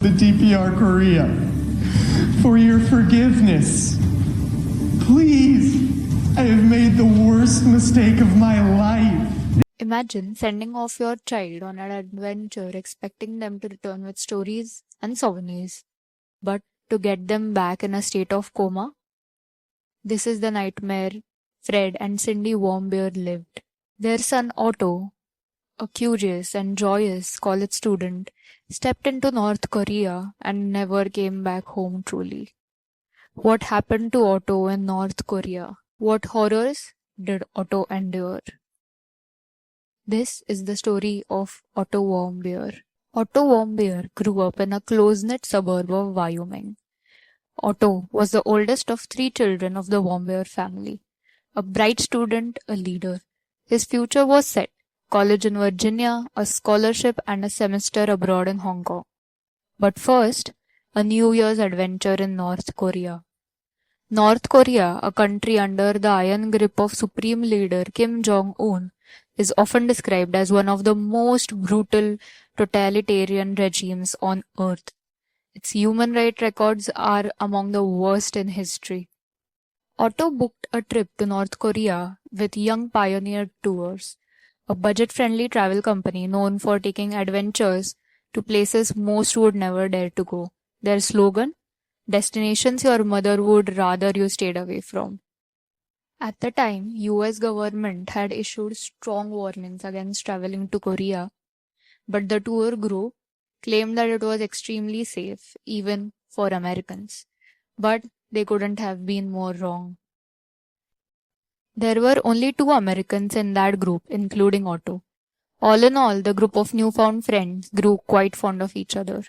the DPR Korea for your forgiveness. Please, I have made the worst mistake of my life. Imagine sending off your child on an adventure expecting them to return with stories and souvenirs, but to get them back in a state of coma. This is the nightmare Fred and Cindy Warmbier lived. Their son Otto, a curious and joyous college student, stepped into North Korea and never came back home truly. What happened to Otto in North Korea? What horrors did Otto endure? This is the story of Otto Warmbier. Otto Warmbier grew up in a close-knit suburb of Wyoming. Otto was the oldest of 3 children of the Warmbier family. A bright student, a leader. His future was set: college in Virginia, a scholarship and a semester abroad in Hong Kong. But first, a New Year's adventure in North Korea. North Korea, a country under the iron grip of Supreme Leader Kim Jong-un, is often described as one of the most brutal totalitarian regimes on earth. Its human rights records are among the worst in history. Otto booked a trip to North Korea with Young Pioneer Tours, a budget-friendly travel company known for taking adventurers to places most would never dare to go. Their slogan: destinations your mother would rather you stayed away from. At the time, US government had issued strong warnings against traveling to Korea, but the tour group claimed that it was extremely safe, even for Americans. But they couldn't have been more wrong. There were only 2 Americans in that group, including Otto. All in all, the group of newfound friends grew quite fond of each other.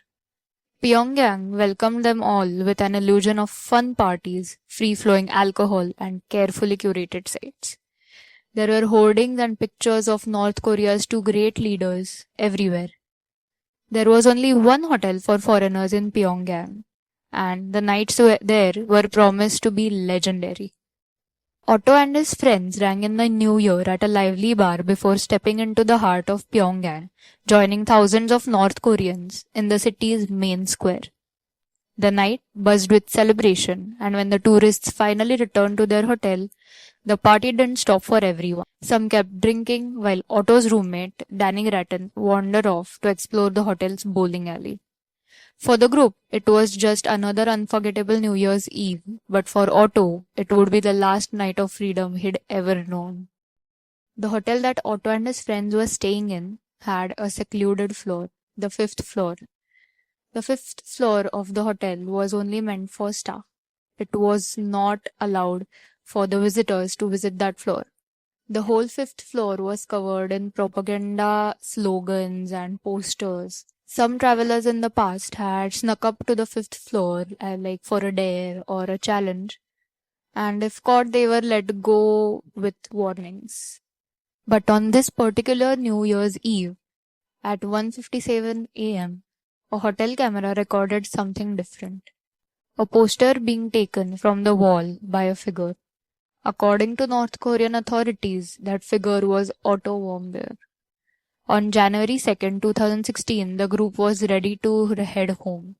Pyongyang welcomed them all with an illusion of fun parties, free-flowing alcohol, and carefully curated sites. There were hoardings and pictures of North Korea's 2 great leaders everywhere. There was only one hotel for foreigners in Pyongyang, and the nights there were promised to be legendary. Otto and his friends rang in the new year at a lively bar before stepping into the heart of Pyongyang, joining thousands of North Koreans in the city's main square. The night buzzed with celebration, and when the tourists finally returned to their hotel, the party didn't stop for everyone. Some kept drinking, while Otto's roommate, Danny Grattan, wandered off to explore the hotel's bowling alley. For the group, it was just another unforgettable New Year's Eve, but for Otto, it would be the last night of freedom he'd ever known. The hotel that Otto and his friends were staying in had a secluded floor, the 5th floor. The 5th floor of the hotel was only meant for staff. It was not allowed for the visitors to visit that floor. The whole 5th floor was covered in propaganda slogans and posters. Some travelers in the past had snuck up to the 5th floor, like for a dare or a challenge, and if caught, they were let go with warnings. But on this particular New Year's Eve, at 1:57 a.m., a hotel camera recorded something different. A poster being taken from the wall by a figure. According to North Korean authorities, that figure was Otto Warmbier. On January 2nd, 2016, the group was ready to head home.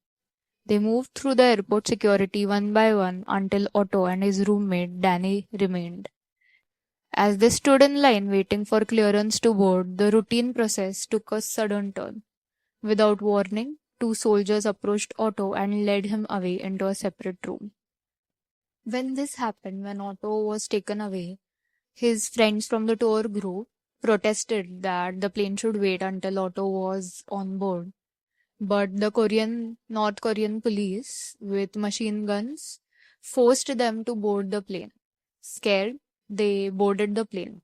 They moved through the airport security one by one until Otto and his roommate Danny remained. As they stood in line waiting for clearance to board, the routine process took a sudden turn. Without warning, 2 soldiers approached Otto and led him away into a separate room. When this happened, when Otto was taken away, his friends from the tour group protested that the plane should wait until Otto was on board. But the North Korean police, with machine guns, forced them to board the plane. Scared, they boarded the plane.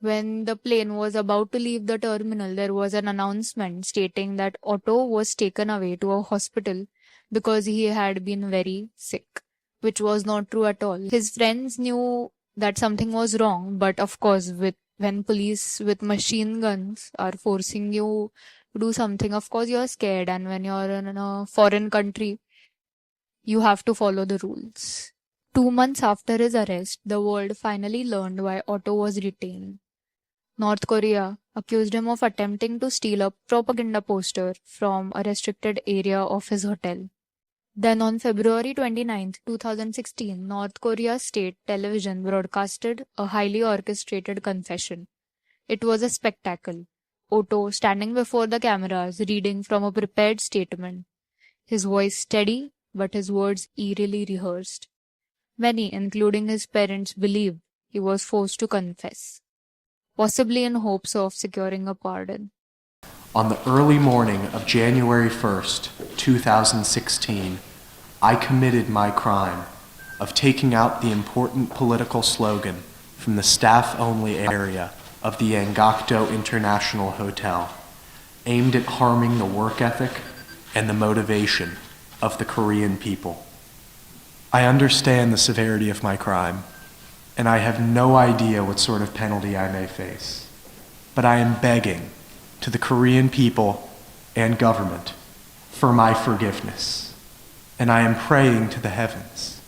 When the plane was about to leave the terminal, there was an announcement stating that Otto was taken away to a hospital because he had been very sick, which was not true at all. His friends knew that something was wrong, but of course, when police with machine guns are forcing you to do something, of course you're scared, and when you're in a foreign country, you have to follow the rules. 2 months after his arrest, the world finally learned why Otto was retained. North Korea accused him of attempting to steal a propaganda poster from a restricted area of his hotel. Then on February 29, 2016, North Korea's state television broadcasted a highly orchestrated confession. It was a spectacle. Otto standing before the cameras reading from a prepared statement. His voice steady, but his words eerily rehearsed. Many, including his parents, believed he was forced to confess, possibly in hopes of securing a pardon. On the early morning of January 1st, 2016, I committed my crime of taking out the important political slogan from the staff-only area of the Angakdo International Hotel, aimed at harming the work ethic and the motivation of the Korean people. I understand the severity of my crime, and I have no idea what sort of penalty I may face. But I am begging to the Korean people and government for my forgiveness, and I am praying to the heavens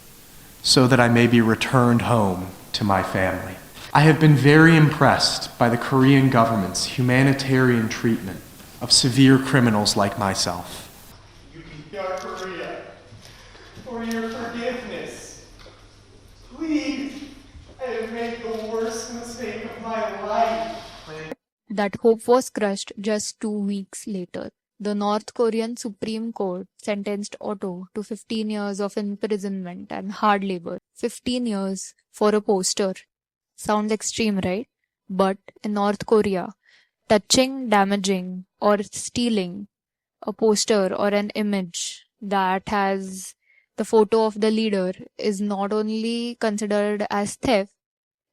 so that I may be returned home to my family. I have been very impressed by the Korean government's humanitarian treatment of severe criminals like myself. Korea, for your forgiveness. Please, I have made the worst mistake of my life. That hope was crushed just 2 weeks later. The North Korean Supreme Court sentenced Otto to 15 years of imprisonment and hard labor. 15 years for a poster. Sounds extreme, right? But in North Korea, touching, damaging, or stealing a poster or an image that has the photo of the leader is not only considered as theft,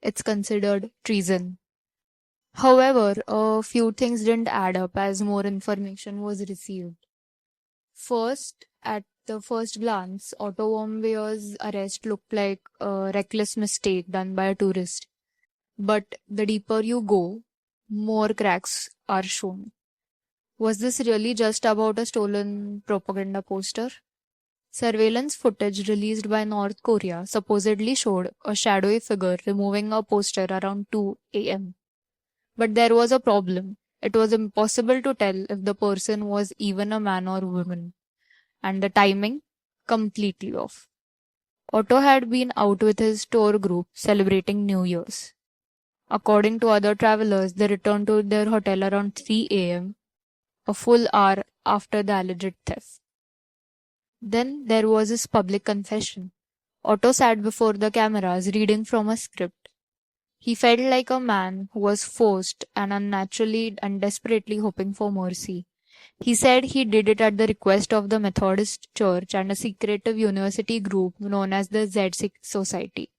it's considered treason. However, a few things didn't add up as more information was received. First, at the first glance, Otto Warmbier's arrest looked like a reckless mistake done by a tourist. But the deeper you go, more cracks are shown. Was this really just about a stolen propaganda poster? Surveillance footage released by North Korea supposedly showed a shadowy figure removing a poster around 2 a.m. But there was a problem. It was impossible to tell if the person was even a man or woman. And the timing? Completely off. Otto had been out with his tour group celebrating New Year's. According to other travelers, they returned to their hotel around 3 a.m., a full hour after the alleged theft. Then there was his public confession. Otto sat before the cameras reading from a script. He felt like a man who was forced and unnaturally and desperately hoping for mercy. He said he did it at the request of the Methodist Church and a secretive university group known as the Z6 Society,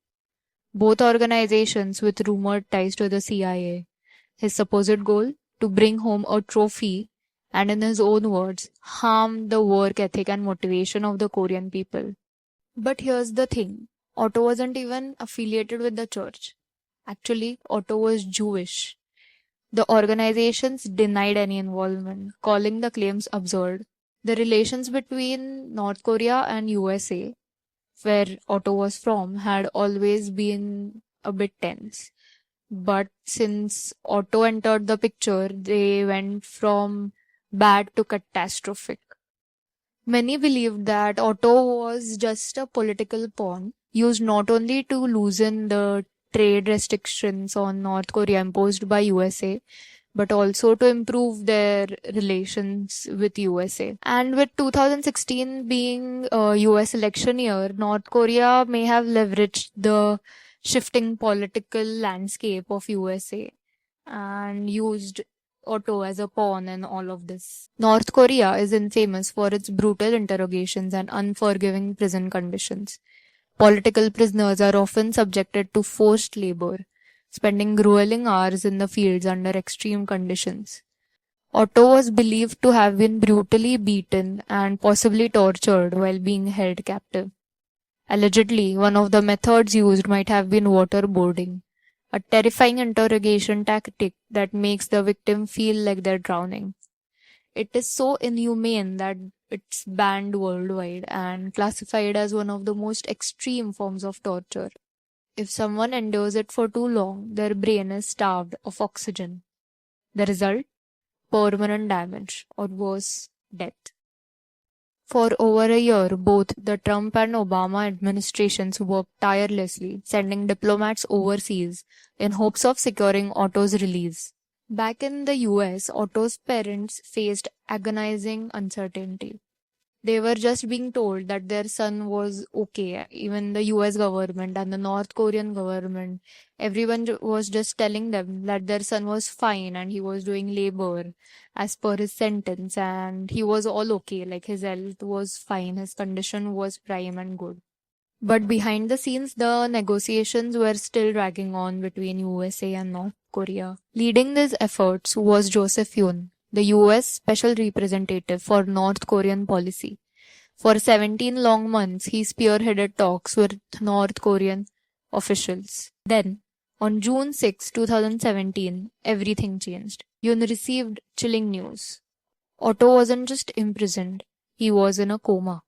both organizations with rumored ties to the CIA. His supposed goal? To bring home a trophy and, in his own words, harm the work ethic and motivation of the Korean people. But here's the thing. Otto wasn't even affiliated with the church. Actually, Otto was Jewish. The organizations denied any involvement, calling the claims absurd. The relations between North Korea and USA, where Otto was from, had always been a bit tense. But since Otto entered the picture, they went from bad to catastrophic. Many believed that Otto was just a political pawn, used not only to loosen the trade restrictions on North Korea imposed by USA, but also to improve their relations with USA. And with 2016 being a US election year, North Korea may have leveraged the shifting political landscape of USA and used Otto as a pawn in all of this. North Korea is infamous for its brutal interrogations and unforgiving prison conditions. Political prisoners are often subjected to forced labor, spending grueling hours in the fields under extreme conditions. Otto was believed to have been brutally beaten and possibly tortured while being held captive. Allegedly, one of the methods used might have been waterboarding, a terrifying interrogation tactic that makes the victim feel like they're drowning. It is so inhumane that it's banned worldwide and classified as one of the most extreme forms of torture. If someone endures it for too long, their brain is starved of oxygen. The result? Permanent damage, or worse, death. For over a year, both the Trump and Obama administrations worked tirelessly, sending diplomats overseas in hopes of securing Otto's release. Back in the US, Otto's parents faced agonizing uncertainty. They were just being told that their son was okay. Even the US government and the North Korean government, everyone was just telling them that their son was fine and he was doing labor as per his sentence and he was all okay. Like his health was fine, his condition was prime and good. But behind the scenes, the negotiations were still dragging on between USA and North Korea. Leading these efforts was Joseph Yun, the US Special Representative for North Korean policy. For 17 long months, he spearheaded talks with North Korean officials. Then, on June 6, 2017, everything changed. Yun received chilling news. Otto wasn't just imprisoned, he was in a coma.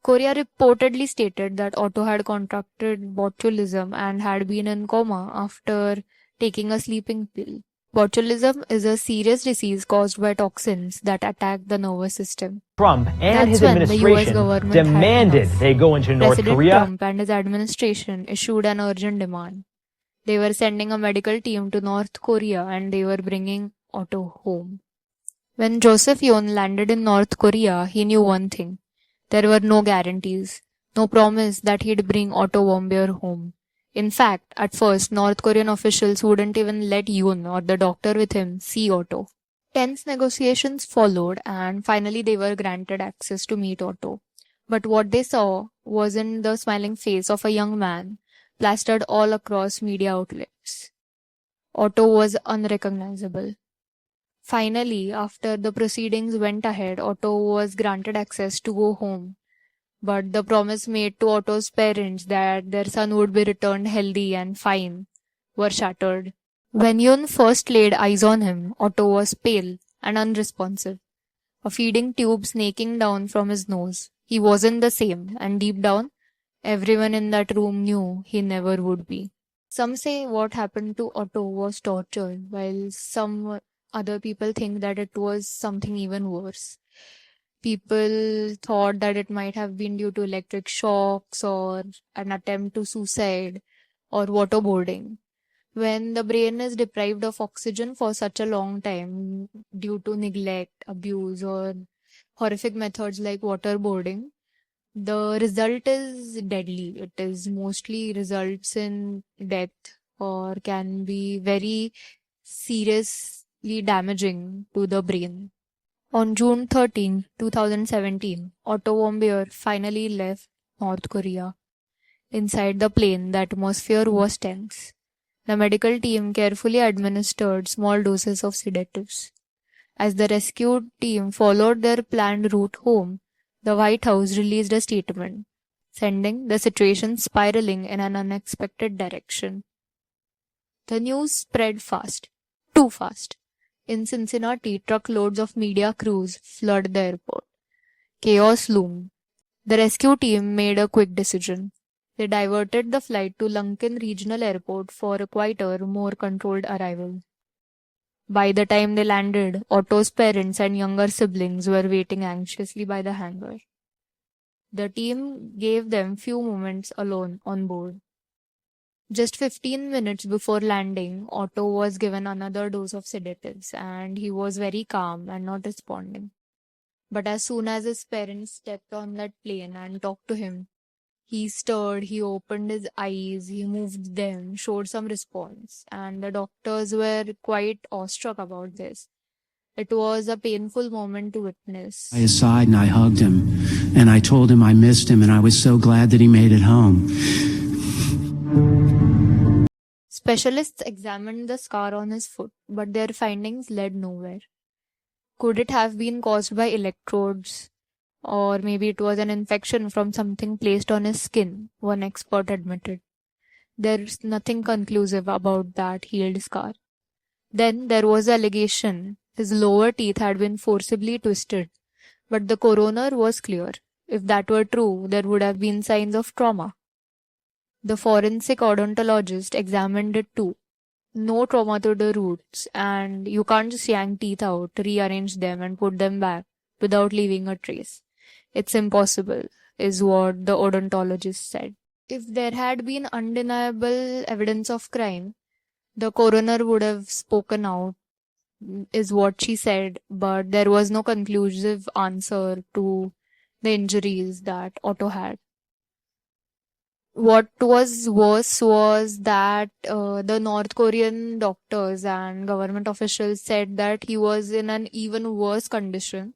Korea reportedly stated that Otto had contracted botulism and had been in coma after taking a sleeping pill. Botulism is a serious disease caused by toxins that attack the nervous system. Trump and That's his when the US administration government demanded had enough. they go into North President Korea. Trump and his administration issued an urgent demand. They were sending a medical team to North Korea and they were bringing Otto home. When Joseph Yun landed in North Korea, he knew one thing. There were no guarantees, no promise that he'd bring Otto Warmbier home. In fact, at first, North Korean officials wouldn't even let Yoon or the doctor with him see Otto. Tense negotiations followed and finally they were granted access to meet Otto. But what they saw wasn't the smiling face of a young man plastered all across media outlets. Otto was unrecognizable. Finally, after the proceedings went ahead, Otto was granted access to go home. But the promise made to Otto's parents that their son would be returned healthy and fine were shattered. When Yun first laid eyes on him, Otto was pale and unresponsive, a feeding tube snaking down from his nose. He wasn't the same, and deep down, everyone in that room knew he never would be. Some say what happened to Otto was torture, while some other people think that it was something even worse. People thought that it might have been due to electric shocks or an attempt to suicide or waterboarding. When the brain is deprived of oxygen for such a long time due to neglect, abuse, or horrific methods like waterboarding, the result is deadly. It is mostly results in death or can be very seriously damaging to the brain. On June 13, 2017, Otto Warmbier finally left North Korea. Inside the plane, the atmosphere was tense. The medical team carefully administered small doses of sedatives. As the rescue team followed their planned route home, the White House released a statement, sending the situation spiraling in an unexpected direction. The news spread fast, too fast. In Cincinnati, truckloads of media crews flooded the airport. Chaos loomed. The rescue team made a quick decision. They diverted the flight to Lunken Regional Airport for a quieter, more controlled arrival. By the time they landed, Otto's parents and younger siblings were waiting anxiously by the hangar. The team gave them few moments alone on board. Just 15 minutes before landing, Otto was given another dose of sedatives and he was very calm and not responding. But as soon as his parents stepped on that plane and talked to him, he stirred, he opened his eyes, he moved them, showed some response, and the doctors were quite awestruck about this. It was a painful moment to witness. By his side and I hugged him and I told him I missed him and I was so glad that he made it home. Specialists examined the scar on his foot, but their findings led nowhere. Could it have been caused by electrodes? Or maybe it was an infection from something placed on his skin, one expert admitted. There's nothing conclusive about that healed scar. Then there was the allegation his lower teeth had been forcibly twisted, but the coroner was clear. If that were true, there would have been signs of trauma. The forensic odontologist examined it too. No trauma to the roots, and you can't just yank teeth out, rearrange them, and put them back without leaving a trace. It's impossible, is what the odontologist said. If there had been undeniable evidence of crime, the coroner would have spoken out, is what she said, but there was no conclusive answer to the injuries that Otto had. What was worse was that the North Korean doctors and government officials said that he was in an even worse condition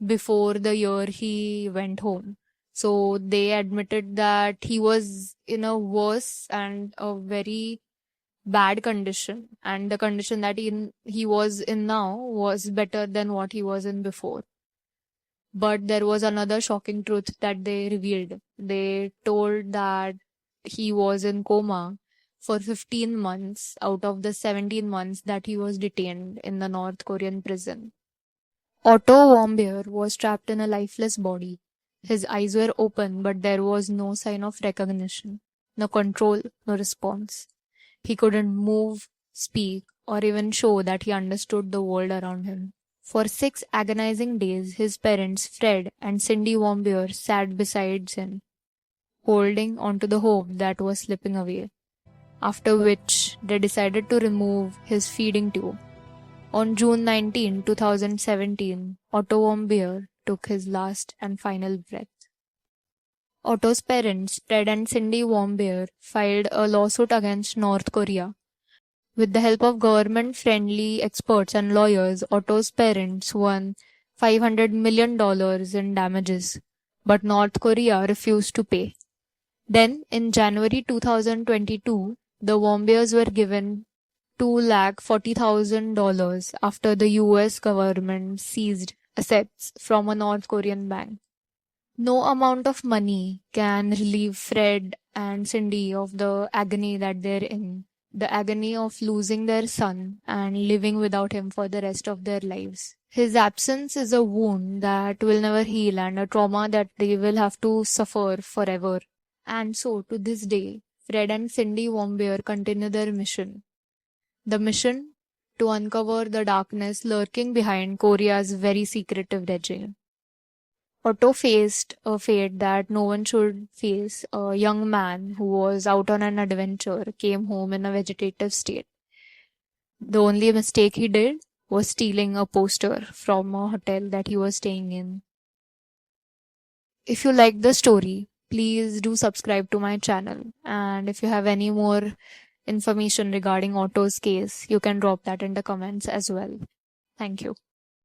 before the year he went home. So they admitted that he was in a worse and a very bad condition, and the condition that he was in now was better than what he was in before. But there was another shocking truth that they revealed. They told that he was in coma for 15 months out of the 17 months that he was detained in the North Korean prison. Otto Warmbier was trapped in a lifeless body. His eyes were open, but there was no sign of recognition, no control, no response. He couldn't move, speak, or even show that he understood the world around him. For 6 agonizing days, his parents, Fred and Cindy Warmbier, sat beside him, holding onto the hope that was slipping away. After which, they decided to remove his feeding tube. On June 19, 2017, Otto Warmbier took his last and final breath. Otto's parents, Fred and Cindy Warmbier, filed a lawsuit against North Korea. With the help of government-friendly experts and lawyers, Otto's parents won $500 million in damages, but North Korea refused to pay. Then, in January 2022, the Warmbiers were given $240,000 after the US government seized assets from a North Korean bank. No amount of money can relieve Fred and Cindy of the agony that they're in. The agony of losing their son and living without him for the rest of their lives. His absence is a wound that will never heal and a trauma that they will have to suffer forever. And so, to this day, Fred and Cindy Warmbier continue their mission. The mission to uncover the darkness lurking behind Korea's very secretive regime. Otto faced a fate that no one should face. A young man who was out on an adventure came home in a vegetative state. The only mistake he did was stealing a poster from a hotel that he was staying in. If you like the story, please do subscribe to my channel. And if you have any more information regarding Otto's case, you can drop that in the comments as well. Thank you.